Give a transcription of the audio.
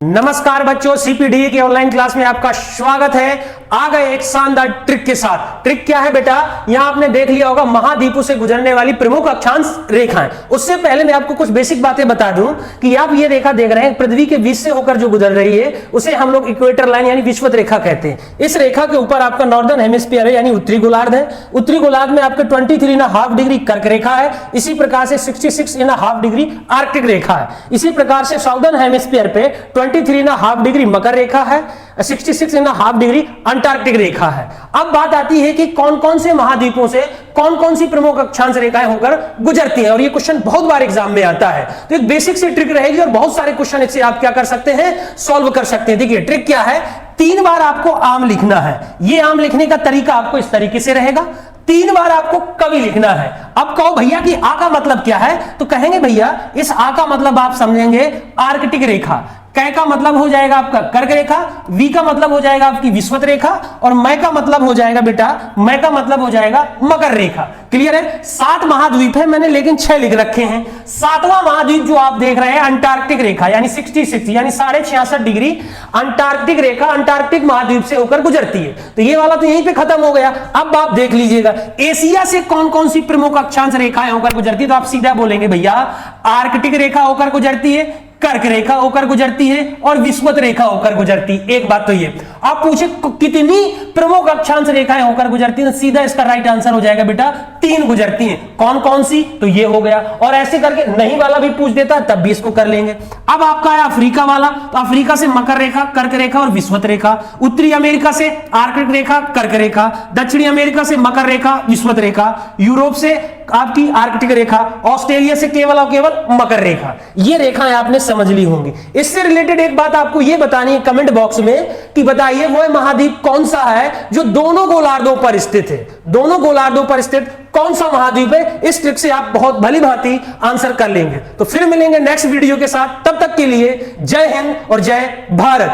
नमस्कार बच्चों, सीपीडी के ऑनलाइन क्लास में आपका स्वागत है। आ गए एक शानदार ट्रिक के साथ। ट्रिक क्या है बेटा, यहां आपने देख लिया होगा महाद्वीपों से गुजरने वाली प्रमुख अक्षांश रेखाएं। उससे पहले मैं आपको कुछ बेसिक बातें बता दूं कि आप ये रेखा देख रहे हैं पृथ्वी के बीच से होकर जो गुजर रही है उसे हम लोग इक्वेटर लाइन यानी विषुवत रेखा कहते हैं। इस रेखा के ऊपर आपका नॉर्दर्न हेमिस्फीयर है यानी उत्तरी गोलार्ध है। उत्तरी गोलार्ध में आपके 23.5 डिग्री कर्क रेखा है। इसी प्रकार से 66.5 डिग्री आर्कटिक रेखा है। इसी प्रकार से साउदर्न हेमिस्फीयर पे 23.5 डिग्री मकर रेखा है, 66.5 डिग्री अंटार्कटिक रेखा है। अब बात आती है कि कौन कौन से महाद्वीपों से कौन कौन सी प्रमुख अक्षांश रेखाएं होकर गुजरती हैं, और ये क्वेश्चन बहुत बार एग्जाम में आता है। तो एक बेसिक सी ट्रिक रहेगी और बहुत सारे क्वेश्चन इससे आप क्या कर सकते हैं, सॉल्व कर सकते हैं। देखिए ट्रिक क्या है, 3 बार आपको आम लिखना है। ये आम लिखने का तरीका आपको इस तरीके से रहेगा। 3 बार आपको कवि लिखना है। अब कहो भैया कि आ का मतलब क्या है, तो कहेंगे भैया इस आ का मतलब आप समझेंगे आर्कटिक रेखा, कै का मतलब हो जाएगा आपका कर्क रेखा, वी का मतलब हो जाएगा आपकी विषुवत रेखा, और मै का मतलब हो जाएगा बेटा, मै का मतलब हो जाएगा मकर रेखा। क्लियर है। 7 महाद्वीप है मैंने लेकिन 6 लिख रखे हैं। 7वां महाद्वीप जो आप देख रहे हैं अंटार्कटिक रेखा यानी 66 यानी 66.5 डिग्री अंटार्कटिक रेखा अंटार्कटिक महाद्वीप से होकर गुजरती है। तो ये वाला तो यहीं पे खत्म हो गया। अब आप देख लीजिएगा एशिया से कौन कौन सी प्रमुख अक्षांश रेखाएं होकर गुजरती है, तो आप सीधा बोलेंगे भैया आर्कटिक रेखा होकर गुजरती है, कर्क रेखा होकर गुजरती है और विषुवत रेखा होकर गुजरती है। एक बात तो ये। आप पूछे कितनी प्रमुख अक्षांश रेखाएं होकर गुजरती हैं, सीधा इसका राइट आंसर हो जाएगा बेटा 3 गुजरती हैं। कौन कौन सी, तो ये हो गया। और ऐसे करके नहीं वाला भी पूछ देता तब भी इसको कर लेंगे। अब आपका है अफ्रीका वाला, तो अफ्रीका से मकर रेखा, कर्क रेखा और विषुवत रेखा। उत्तरी अमेरिका से आर्कटिक रेखा, कर्क रेखा। दक्षिणी अमेरिका से मकर रेखा, विषुवत रेखा। यूरोप से आपकी आर्कटिक रेखा। ऑस्ट्रेलिया से केवल और केवल मकर रेखा। ये रेखाएं आपने समझ ली होंगी। इससे रिलेटेड एक बात आपको ये बतानी है कमेंट बॉक्स में कि बताइए वो महाद्वीप कौन सा है जो दोनों गोलार्धों पर स्थित है। दोनों गोलार्धों पर स्थित कौन सा महाद्वीप है, इस ट्रिक से आप बहुत भली भांति आंसर कर लेंगे। तो फिर मिलेंगे नेक्स्ट वीडियो के साथ। तब तक के लिए जय हिंद और जय भारत।